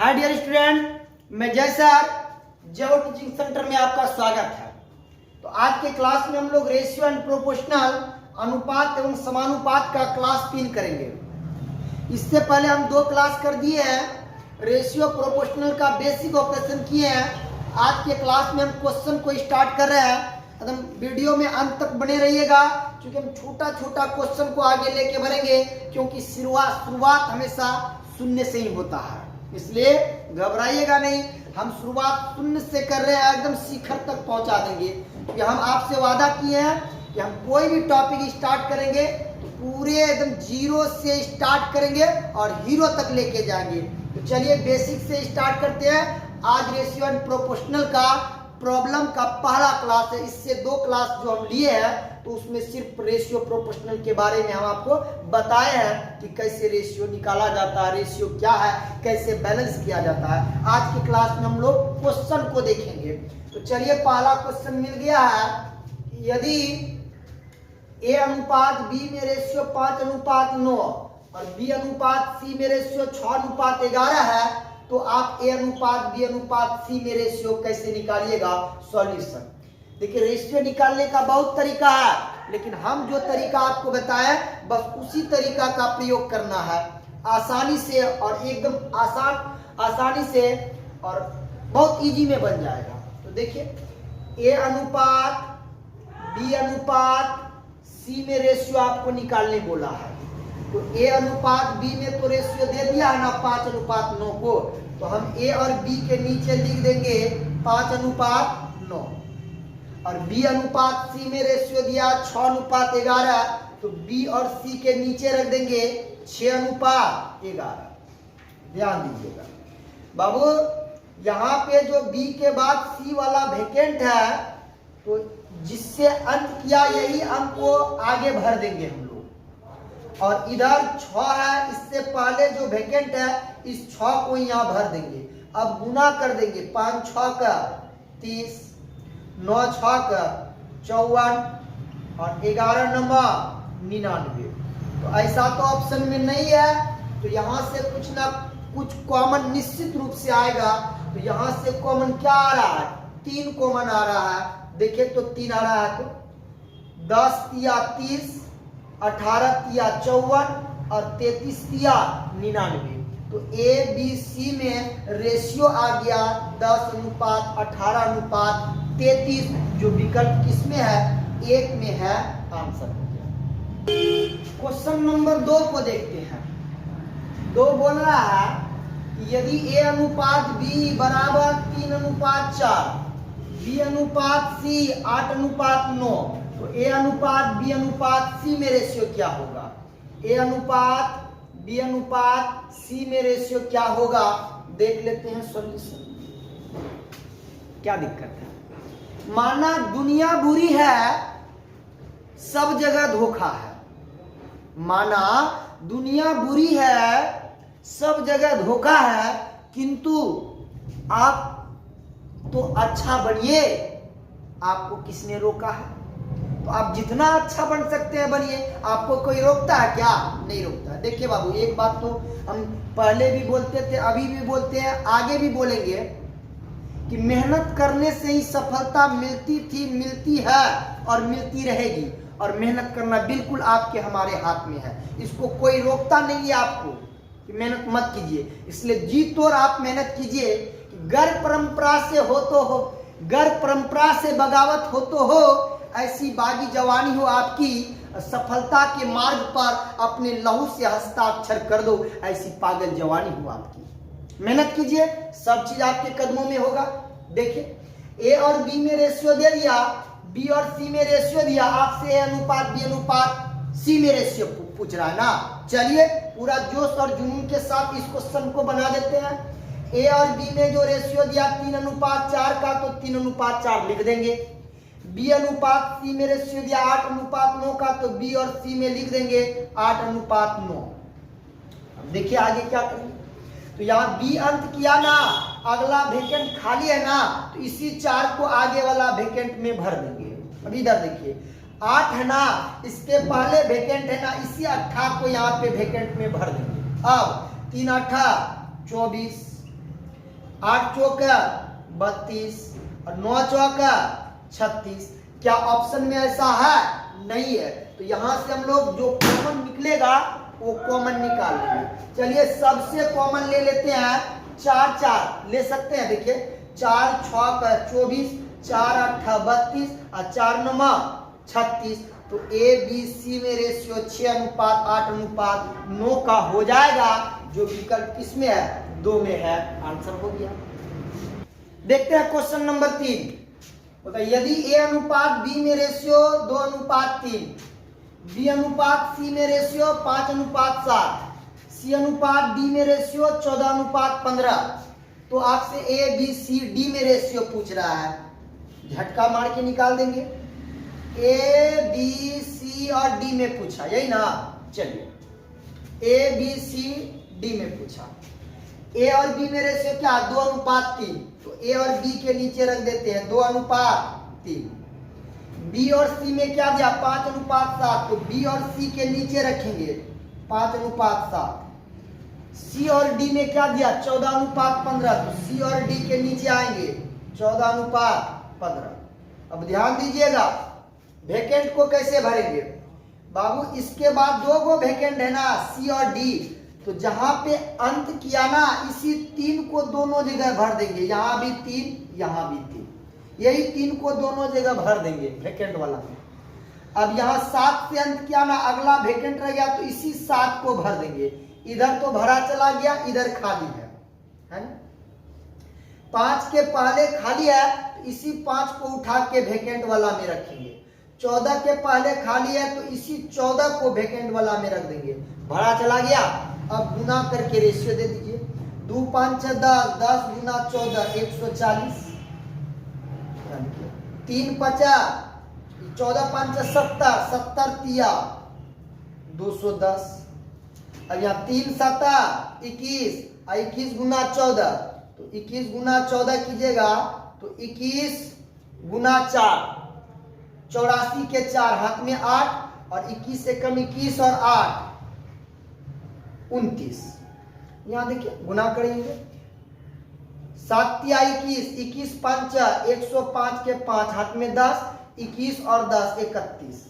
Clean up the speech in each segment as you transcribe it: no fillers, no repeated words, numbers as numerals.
Hi dear student, मैं जय sir JO teaching centre में आपका स्वागत है। तो आज के क्लास में हम लोग रेशियो एंड प्रोपोर्शनल अनुपात एवं समानुपात का क्लास 3 करेंगे। इससे पहले हम 2 क्लास कर दिए हैं, रेशियो प्रोपोर्शनल का बेसिक ऑपरेशन किए हैं। आज के क्लास में हम क्वेश्चन को स्टार्ट कर रहे हैं। एकदम वीडियो में अंत तक बने रहिएगा, क्योंकि हम छोटा छोटा क्वेश्चन को आगे लेके बढ़ेंगे, क्योंकि शुरुआत हमेशा शून्य से ही होता है। इसलिए घबराइएगा नहीं, हम शुरुआत शून्य से कर रहे हैं, एकदम शिखर तक पहुंचा देंगे। क्योंकि हम आपसे वादा किए हैं कि हम कोई भी टॉपिक स्टार्ट करेंगे तो पूरे एकदम जीरो से स्टार्ट करेंगे और हीरो तक लेके जाएंगे। तो चलिए बेसिक से स्टार्ट करते हैं। आज रेशियो एंड प्रोपोर्शनल का प्रॉब्लम का पहला क्लास है। इससे 2 क्लास जो हम लिए हैं तो उसमें सिर्फ रेशियो प्रोपोर्शनल के बारे में हम आपको बताए हैं कि कैसे रेशियो निकाला जाता है, रेशियो क्या है, कैसे बैलेंस किया जाता है। आज की क्लास में हम लोग क्वेश्चन को देखेंगे। तो चलिए पहला क्वेश्चन मिल गया है, यदि ए अनुपात बी में रेशियो 5:9 और बी अनुपात सी में रेशियो 6:11 है, तो आप ए अनुपात बी अनुपात सी में रेशियो कैसे निकालिएगा? सॉल्यूशन। देखिए, रेशियो निकालने का बहुत तरीका है, लेकिन हम जो तरीका आपको बताएं बस उसी तरीका का प्रयोग करना है, आसानी से और एकदम आसानी से और बहुत इजी में बन जाएगा। तो देखिए, ए अनुपात बी अनुपात सी में रेशियो आपको निकालने बोला है। तो ए अनुपात बी में तो रेशियो दे दिया है ना 5:9 को, तो हम ए और बी के नीचे लिख देंगे 5:9 और बी अनुपात सी में रेशियो दिया 6:11, तो बी और सी के नीचे रख देंगे 6:11। ध्यान दीजिएगा बाबू, यहाँ पे जो बी के बाद सी वाला वेकेंट है, तो जिससे अंत किया यही अंक को आगे भर देंगे हम लोग। और इधर 6 है, इससे पहले जो वेकेंट है इस 6 को यहाँ भर देंगे। अब गुना कर देंगे, 5 6 का 30, 9 6 का 54 और 11 नंबर 99। तो ऐसा तो ऑप्शन में नहीं है, तो यहाँ से कुछ ना कुछ कॉमन निश्चित रूप से आएगा। तो यहाँ से कॉमन क्या आ रहा है? 3 कॉमन आ रहा है। देखिए तो 3 आ रहा है, तो 10 तिया 30, 18 तिया 54 और 33 तिया 99। तो ए बी सी में रेशियो आ गया 10:18:33, जो विकल्प किसमें है? 1 में है, आंसर हो गया। क्वेश्चन नंबर 2 को देखते हैं। 2 बोल रहा है कि यदि ए अनुपात बी बराबर 3:4, बी अनुपात सी 8:9, तो ए अनुपात बी अनुपात सी में रेशियो क्या होगा? ए अनुपात बी अनुपात सी में रेशियो क्या होगा? देख लेते हैं सॉल्यूशन। क्या दिक्कत है? माना दुनिया बुरी है, सब जगह धोखा है। माना दुनिया बुरी है, सब जगह धोखा है, किंतु आप तो अच्छा बनिए। आपको किसने रोका है? तो आप जितना अच्छा बन सकते हैं बनिए। आपको कोई रोकता है क्या? नहीं रोकता। देखिए बाबू, एक बात तो हम पहले भी बोलते थे, अभी भी बोलते हैं, आगे भी बोलेंगे कि मेहनत करने से ही सफलता मिलती थी, मिलती है और मिलती रहेगी। और मेहनत करना बिल्कुल आपके हमारे हाथ में है। इसको कोई रोकता नहीं है आपको कि मेहनत मत कीजिए। इसलिए जी तोड़ आप मेहनत कीजिए। गर्भ परंपरा से हो तो हो, गर्भ परंपरा से बगावत हो तो हो, ऐसी बागी जवानी हो आपकी, सफलता के मार्ग पर अपने लहू से हस्ताक्षर कर दो, ऐसी पागल जवानी हो आपकी। मेहनत कीजिए, सब चीज आपके कदमों में होगा। देखिए, ए और बी में रेशियो दे दिया, बी और सी में रेशियो दिया, आपसे ए अनुपात बी अनुपात सी में रेशियो पूछ रहा है ना। चलिए पूरा जोश और जुनून के साथ इस क्वेश्चन को बना देते हैं। ए और बी में जो रेशियो दिया 3:4 का, तो 3:4 लिख देंगे। बी अनुपात सी में रेशियो दिया 8:9 का, तो बी और सी में लिख देंगे 8:9। अब देखिए आगे क्या करेंगे। तो यहाँ बी अंत किया ना, अगला वेकेंट खाली है ना, तो इसी 4 को आगे वाला वेकेंट में भर देंगे। अब इधर देखिए 8 है ना, इसके पहले वेकेंट है ना, इसी 18 को यहाँ पे वेकेंट में भर देंगे। अब 3 8 24, 8 चौका 32 और 9 चौका 36। क्या ऑप्शन में ऐसा है? नहीं है। तो यहां से हम लोग जो कॉमन निकलेगा वो कॉमन निकाल लेंगे। चलिए सबसे कॉमन ले लेते हैं 4 4 ले सकते हैं। देखिए 4 6 का 24, 4 8 32 और 4 9 36। तो ए बी सी में रेशियो 6:8:9 का हो जाएगा, जो विकल्प किसमें है? 2 में है। आंसर हो गया। देखते हैं क्वेश्चन नंबर 3। यदि ए अनुपात बी में रेशियो 2:3, बी अनुपात सी में रेशियो 5:7, सी अनुपात डी में रेशियो 14:15, तो आपसे ए बी सी डी में रेशियो पूछ रहा है। झटका मार के निकाल देंगे। ए बी सी और डी में पूछा, यही ना? चलिए ए बी सी डी में पूछा। ए और बी में रेशियो क्या? 2:3। तो ए और बी के नीचे रख देते हैं 2:3। बी और सी में क्या दिया? 5:7। तो बी और सी के नीचे रखेंगे 5:7। सी और डी में क्या दिया? 14:15। तो सी और डी के नीचे आएंगे 14:15। अब ध्यान दीजिएगा, वैकेंट को कैसे भरेंगे बाबू? इसके बाद 2 गो वैकेंट है ना, सी और डी। तो जहां पे अंत किया ना, इसी 3 को दोनों जगह भर देंगे। यहां भी 3, यहां भी 3, यही 3 को दोनों जगह भर देंगे वैकेंट वाला में। अब यहाँ 7 से अंत किया ना, अगला वैकेंट रह गया तो इसी 7 को भर देंगे। इधर तो भरा चला गया, इधर खाली है ना? 5 के पहले खाली है तो इसी 5 को उठा के वैकेंट वाला में रखेंगे। 14 के पहले खाली है तो इसी 14 को वैकेंट वाला में रख देंगे। भरा चला गया। अब गुना करके रेशियो दे दीजिए। 2 5 10, 10 गुना 14 140, 3 50, 14 5 70, 70 तिया 210। अब यहाँ 3 7 21, 21 गुना 14, तो 21 गुना 14 कीजिएगा तो 21 गुना 4, 84 के 4 हाथ में 8 और 21 से कम 21 और 8 29। यहाँ देखिए गुना करेंगे। 7 तिया 21, 21 5 105 के 5 हाथ में 10, 21 और 10 31।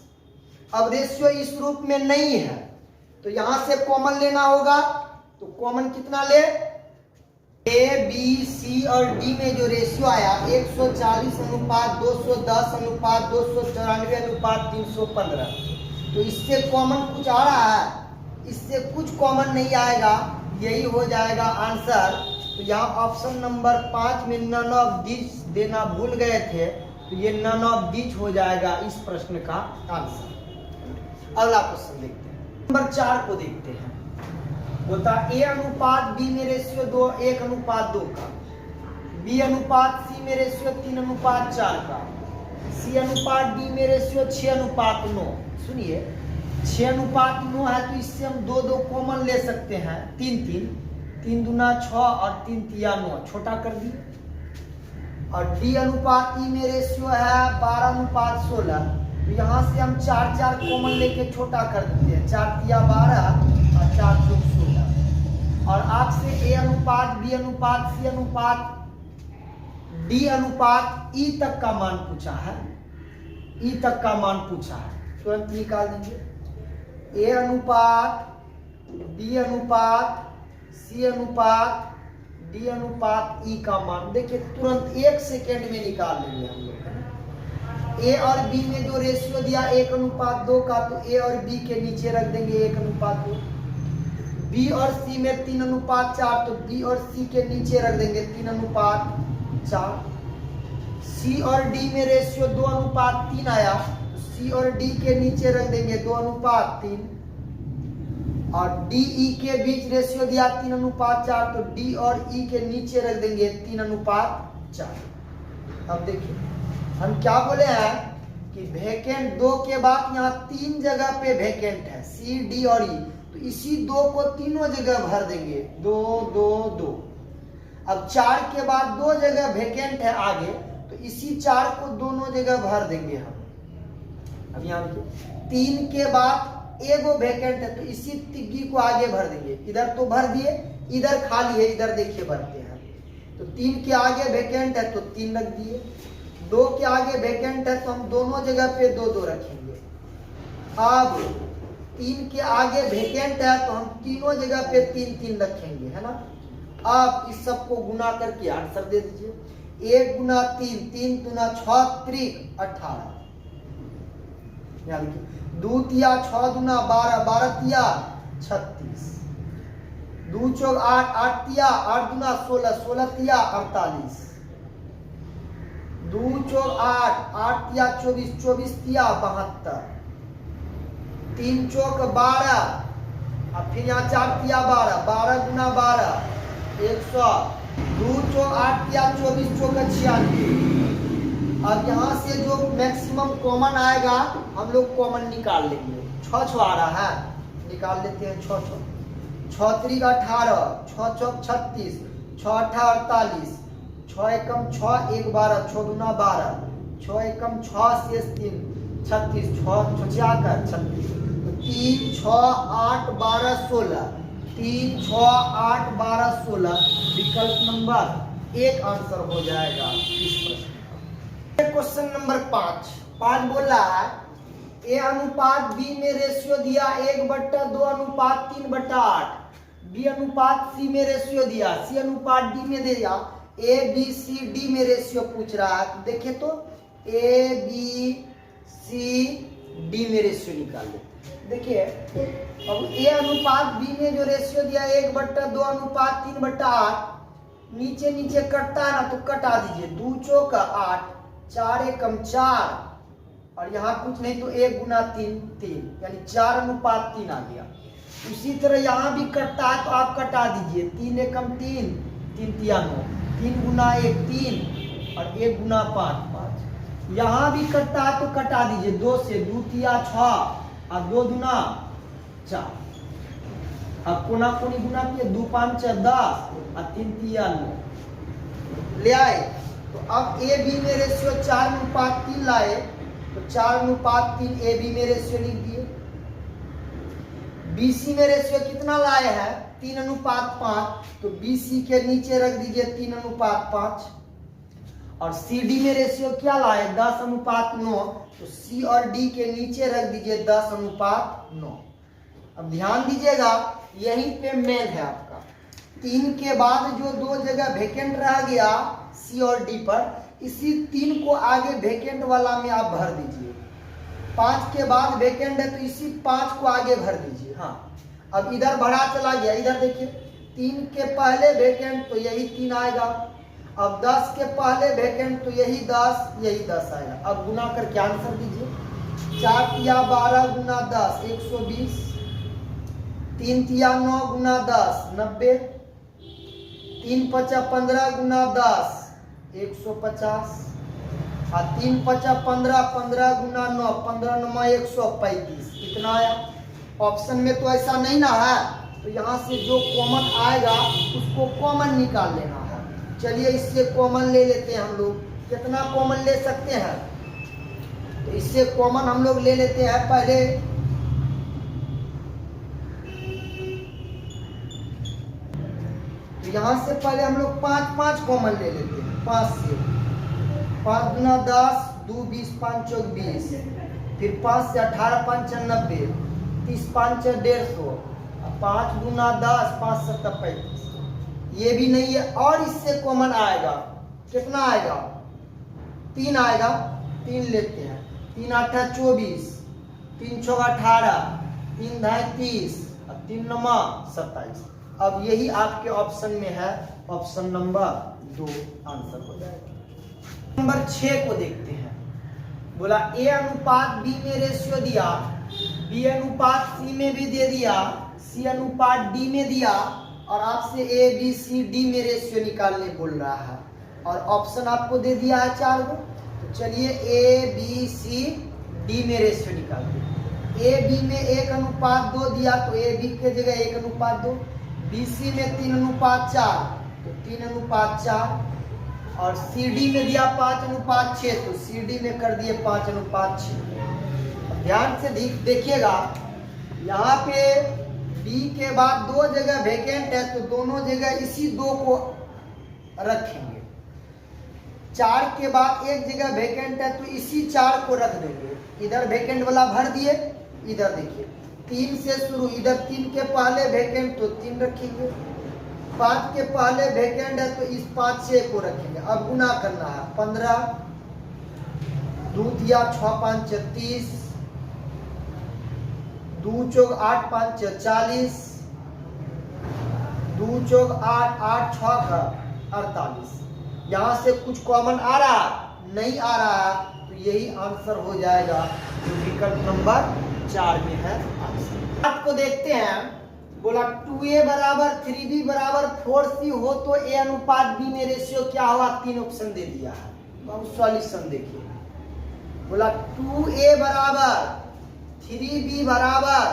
अब रेशियो इस रूप में नहीं है तो यहां से कॉमन लेना होगा। तो कॉमन कितना ले? ए बी सी और डी में जो रेशियो आया 140:210:294:315। तो इससे कॉमन कुछ आ रहा है? इससे कुछ कॉमन नहीं आएगा, यही हो जाएगा आंसर। तो यहाँ ऑप्शन नंबर 5 में नन ऑफ दिस देना भूल गए थे, तो ये नन ऑफ दिस हो जाएगा इस प्रश्न का आंसर। अगला क्वेश्चन देखते हैं। नंबर 4 को देखते हैं। बोलता ए अनुपात बी में रेशियो 1:2 का, बी अनुपात सी में रेशियो 3:4 का, सी अनुपात डी में रेशियो 6:9। सुनिए 6:9 है तो इससे हम 2 कॉमन ले सकते हैं। 3 दूना 6 और 3 तिया 9, छोटा कर दिए। और डी अनुपात ई में रेशियो है 12:16। तो यहाँ से हम 4 4 कॉमन लेके छोटा कर देते हैं। 4 तिया 12 और 4 चौक 16। और आपसे ए अनुपात बी अनुपात सी अनुपात डी अनुपात ई तक का मान पूछा है। ई तक का मान पूछा है, तुरंत निकाल देंगे। ए अनुपात बी अनुपात सी अनुपात डी अनुपात ई का मान देखिए तुरंत 1 सेकेंड में निकाल लेंगे हम लोग। ए और बी में जो रेशियो दिया 1:2 का, तो ए और बी के नीचे रख देंगे 1:2। बी और सी में 3:4, तो बी और सी के नीचे रख देंगे 3:4। सी और डी में रेशियो 2:3 आया, तो सी और डी के नीचे रख देंगे 2:3। और डी ई के बीच रेशियो दिया 3:4, तो डी और ई के नीचे रख देंगे 3:4। अब देखिए हम क्या बोले हैं कि वैकेंट 2 के बाद यहाँ 3 जगह पे वैकेंट है, सी डी और ई। तो इसी 2 को तीनों जगह भर देंगे 2 2 2। अब 4 के बाद 2 जगह वैकेंट है आगे, तो इसी 4 को दोनों जगह भर देंगे हम। अब यहाँ देखिए 3 के बाद एगो वैकेंट है, तो इसी तिग्गी को आगे भर देंगे। इधर तो भर दिए, इधर खाली है, इधर देखिए भरते हैं। तो 3 के आगे वैकेंट है तो 3 रख दिए, 2 के आगे वैकेंट है तो हम दोनों जगह पे 2 2 रखेंगे। अब 3 के आगे वैकेंट है तो हम तीनों जगह पे 3 3 रखेंगे, है ना। आप इस सब को गुना करके आंसर दे दीजिए। 1 गुना 3, 3 गुना 6 त्रिक 18। यहाँ लिखिए 2 तिया 6 दुना 12, 12 तिया 36, 2 चौक 8, 8 तिया 8 दुना 16, 16 तिया 48, 2 चौक 8, 8 तिया 24, 24 तिया 72, 3 चौक 12, अब फिर यहाँ 4 तिया 12, 12 गुना 12 100, 2 चौक 8 तिया 24, चौक 96। अब यहाँ से जो मैक्सिमम कॉमन आएगा हम लोग कॉमन निकाल लेंगे। 6 6 आ रहा है, निकाल लेते हैं 6 6, 6 त्रिक 18, 6 चौक 36, 6 8 48, 6 एकम 6 1 12, 6 दूना 12, 6 एकम 6 शेष 3 36, 6 6 कर 36, 3 6 8 12 16, 3 6 8 12 16, विकल्प नंबर 1 आंसर हो जाएगा इस प्रश्न। क्वेश्चन नंबर 5 बोल रहा है ए अनुपात बी में रेशियो दिया 1/2 अनुपात 3/8, बी अनुपात सी में रेशियो दिया, सी अनुपात डी में दे दिया, ए बी सी डी में रेशियो पूछ रहा है। तो देखे तो ए बी सी डी में रेशियो निकाल लेते। देखिए अब ए अनुपात बी में जो रेशियो दिया 1/2 अनुपात 3/8, नीचे नीचे कटता है ना तो कटा दीजिए। 2 चौक 8, 4 एकम 4, और यहाँ कुछ नहीं तो 1 गुना 3 3, यानी 4 अनुपात 3 आ गया। उसी तरह यहाँ भी कटता है तो आप कटा दीजिए। 3 एकम 3, 3 तिया 9, 3 गुना 1 3, और 1 गुना 5 5। यहाँ भी कटता है तो कटा दीजिए 2 से, 2 तिया 6 और 2 दुना 4। अब कोना कोनी गुना किए 2 5 10 और 3 तिया 9 ले आए। तो अब ए बी में रेशियो 4:3 लाए तो 4:3 ए बी में रेशियो लिख दिए। बी सी में रेशियो कितना लाए हैं 3:5, तो बी सी के नीचे रख दीजिए 3:5। और सी डी में रेशियो क्या लाए 10:9, तो सी और डी के नीचे रख दीजिए 10:9। अब ध्यान दीजिएगा यहीं पे मेल है आपका। 3 के बाद जो 2 जगह वेकेंट रह गया सी और डी पर, इसी 3 को आगे वेकेंट वाला में आप भर दीजिए। 5 के बाद वेकेंट है तो इसी 5 को आगे भर दीजिए। हाँ अब इधर बढ़ा चला गया, इधर देखिए 3 के पहले वेकेंट तो यही 3 आएगा। अब 10 के पहले वेकेंट तो यही 10, यही 10 आएगा। अब गुना करके आंसर दीजिए। 4 तिया 12 गुना 10 120, 3 तिया 9 गुना 10 90, 3 5 15 गुना 10 150, और 3 5 15 15 गुना 9 15 9 135। कितना आया? ऑप्शन में तो ऐसा नहीं ना है, तो यहाँ से जो कॉमन आएगा उसको कॉमन निकाल लेना है। चलिए इससे कॉमन ले लेते हैं हम लोग। कितना कॉमन ले सकते हैं? तो इससे कॉमन हम लोग ले लेते हैं पहले यहाँ से पहले हम लोग 5 5 कॉमन ले लेते हैं। 5 से 5 गुना 10 2 20 5 चौक 20, फिर 5 से 18 5 90, 30 5 150, 5 गुना 10 5 7 35। ये भी नहीं है, और इससे कॉमन आएगा कितना आएगा 3 आएगा। 3 लेते हैं। 3 8 24, 3 6 18, 3 ढाई 30, और 3 9 27। अब यही आपके ऑप्शन में है, ऑप्शन नंबर 2 आंसर हो जाएगा। नंबर 6 को देखते हैं। बोला ए अनुपात बी में रेशियो दिया, बी अनुपात सी में भी दे दिया, सी अनुपात डी में दिया, और आपसे ए बी सी डी में रेशियो निकालने बोल रहा है, और ऑप्शन आपको दे दिया है 4 को। तो चलिए ए बी सी डी में रेशियो निकालते। ए बी में 1:2 दिया तो ए बी के जगह 1:2, बी सी में 3:4 तो 3:4, और सी डी में दिया 5:6 तो सी डी में कर दिए 5:6। ध्यान से देखिएगा यहाँ पे बी के बाद 2 जगह वेकेंट है तो दोनों जगह इसी 2 को रखेंगे। 4 के बाद एक जगह वेकेंट है तो इसी 4 को रख देंगे। इधर वेकेंट वाला भर दिए, इधर देखिए 3 से शुरू, इधर 3 के पहले वेकेंट तो 3 रखेंगे, 5 के पहले वेकेंट है तो इस 5 से को रखेंगे। अब गुना करना है 15, 2 तिया 6 5 30, 2 चौक 8 5 40, 2 चौक 8 8 6 48। यहाँ से कुछ कॉमन आ रहा नहीं आ रहा तो यही आंसर हो जाएगा जो विकल्प नंबर 4 में है आंसर। आपको देखते हैं, बोला 2a बराबर 3b बराबर 4c हो तो a अनुपात b में रेशियो क्या हुआ, 3 ऑप्शन दे दिया है। अब सॉल्यूशन देखिए, बोला 2a बराबर 3b बराबर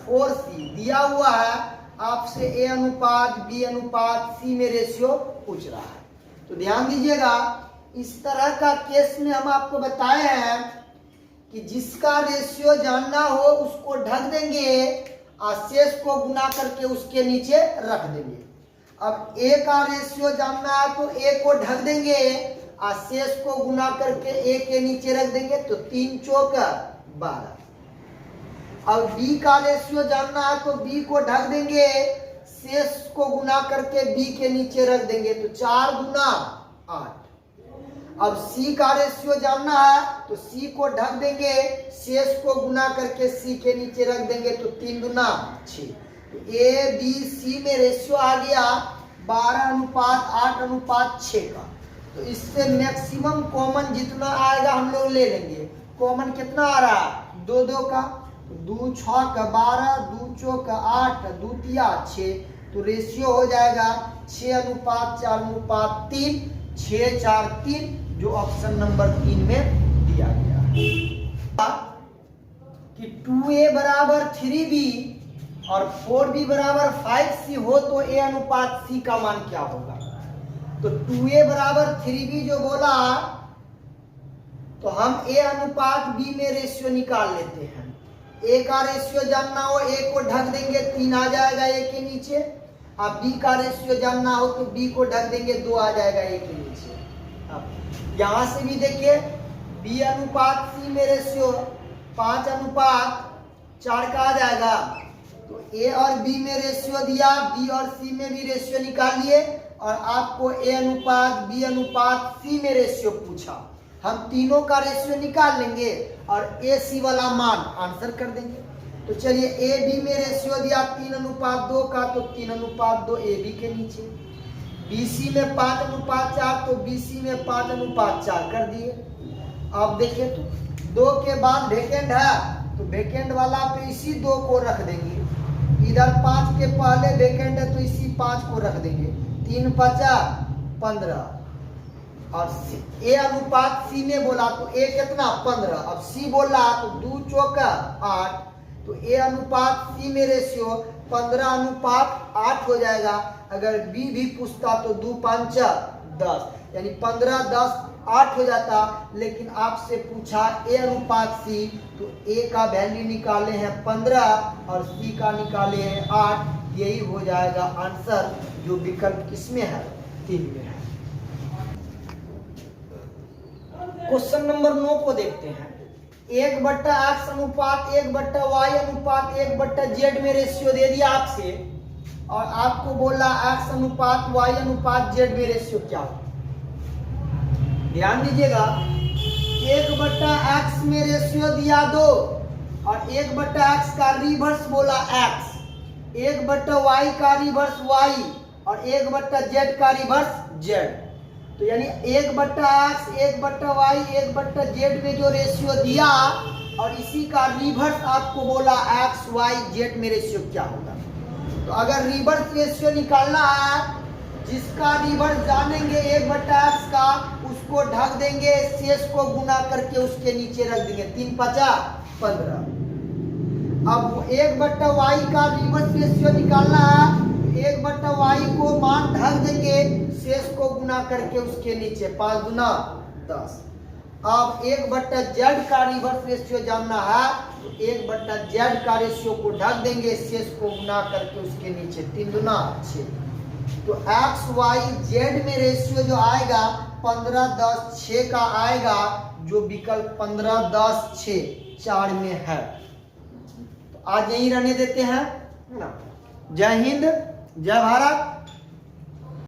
4c दिया हुआ है, आपसे a अनुपात b अनुपात c में रेशियो पूछ रहा है। तो ध्यान दीजिएगा, इस तरह का केस में हम आपको बताए हैं कि जिसका रेशियो जानना हो उसको ढक देंगे और शेष को गुना करके उसके नीचे रख देंगे। अब a का रेशियो जानना है तो a को ढक देंगे और शेष को गुना करके a के नीचे रख देंगे, तो 3 चौक 12। अब b का रेशियो जानना है तो b को ढक देंगे, शेष को गुना करके b के नीचे रख देंगे, तो 4 गुना 8। अब c का रेशियो जानना है तो c को ढक देंगे, शेष को गुना करके c के नीचे रख देंगे, तो 3 गुना 6। तो a b c में रेशियो आ गया 12 अनुपात 8 अनुपात 6 का। तो इससे मैक्सिमम कॉमन जितना आएगा हम लोग ले लेंगे। कॉमन कितना आ रहा है, 2 2 का, 2 6 का 12, 2 चौक 8, 2 तिया 6, तो रेशियो हो जाएगा 6 अनुपात 4 अनुपात 3, 6 4 3, जो ऑप्शन नंबर 3 में दिया गया है। कि 2a बराबर 3b और 4b बराबर 5c हो तो a अनुपात c का मान क्या होगा। तो 2a बराबर 3b जो बोला तो हम a अनुपात b में रेशियो निकाल लेते हैं। a का रेशियो जानना हो a को ढक देंगे, 3 आ जाएगा a के नीचे। अब b का रेशियो जानना हो तो b को ढक देंगे, 2 आ जाएगा a के नीचे। अब यहां से भी देखिए b अनुपात c में रेशियो 5 अनुपात 4 का आ जाएगा। तो a और b में रेशियो दिया, b और c में भी रेशियो निकाल लिए, और आपको a अनुपात b अनुपात c में रेशियो पूछा। हम तीनों का रेशियो निकाल लेंगे और ए सी वाला मान आंसर कर देंगे। तो चलिए ए बी में रेशियो दिया 3 अनुपात 2 का, तो 3 अनुपात 2 ए बी के नीचे। बी सी में 5 अनुपात 4, तो बी सी में 5 अनुपात 4 कर दिए। अब देखिए तो 2 के बाद वेकेंट है तो वेकेंट वाला पे इसी 2 को रख देंगे। इधर 5 के पहले वेकेंट है तो इसी 5 को रख देंगे। 3 5 15, और a अनुपात c में बोला तो a कितना 15, अब c बोला तो 2 चौक 8, तो a अनुपात c में रेशियो 15 अनुपात 8 हो जाएगा। अगर b भी पूछता तो 2 5 10, यानी 15 10 8 हो जाता, लेकिन आपसे पूछा a अनुपात c, तो a का वैल्यू निकाले हैं 15 और c का निकाले हैं 8। यही हो जाएगा आंसर, जो विकल्प किसमें है, 3 में है। क्वेश्चन नंबर 9 को देखते हैं। 1/x अनुपात 1/y अनुपात 1/z में रेशियो दे दिया आपसे, और आपको बोला x अनुपात y अनुपात z में रेशियो क्या हो। ध्यान दीजिएगा, 1/x में रेशियो दिया 2 और 1/x का रिवर्स बोला x, 1/y का रिवर्स y और 1/z का रिवर्स z। तो यानी 1/x 1/y 1/z में जो रेशियो दिया और इसी का रिवर्स आपको बोला x y z में रेशियो क्या होगा। तो अगर रिवर्स रेशियो निकालना है, जिसका रिवर्स जानेंगे 1/x का, उसको ढक देंगे, शेष को गुना करके उसके नीचे रख देंगे। 3 5 15। अब 1/y का रिवर्स रेशियो निकालना है, 1/y को मान ढक देंगे, शेष को गुना करके उसके नीचे 5 गुना 10। अब 1/z का रिवर्स रेशियो जानना है, तो 1/z का रेशियो को ढक देंगे, शेष को गुना करके उसके नीचे 3 गुना 6। तो एक्स वाई जेड में रेशियो जो आएगा 15 10 6 का आएगा, जो विकल्प 15 10 6 4 में है। तो आज यही रहने देते हैं। जय हिंद, जय भारत।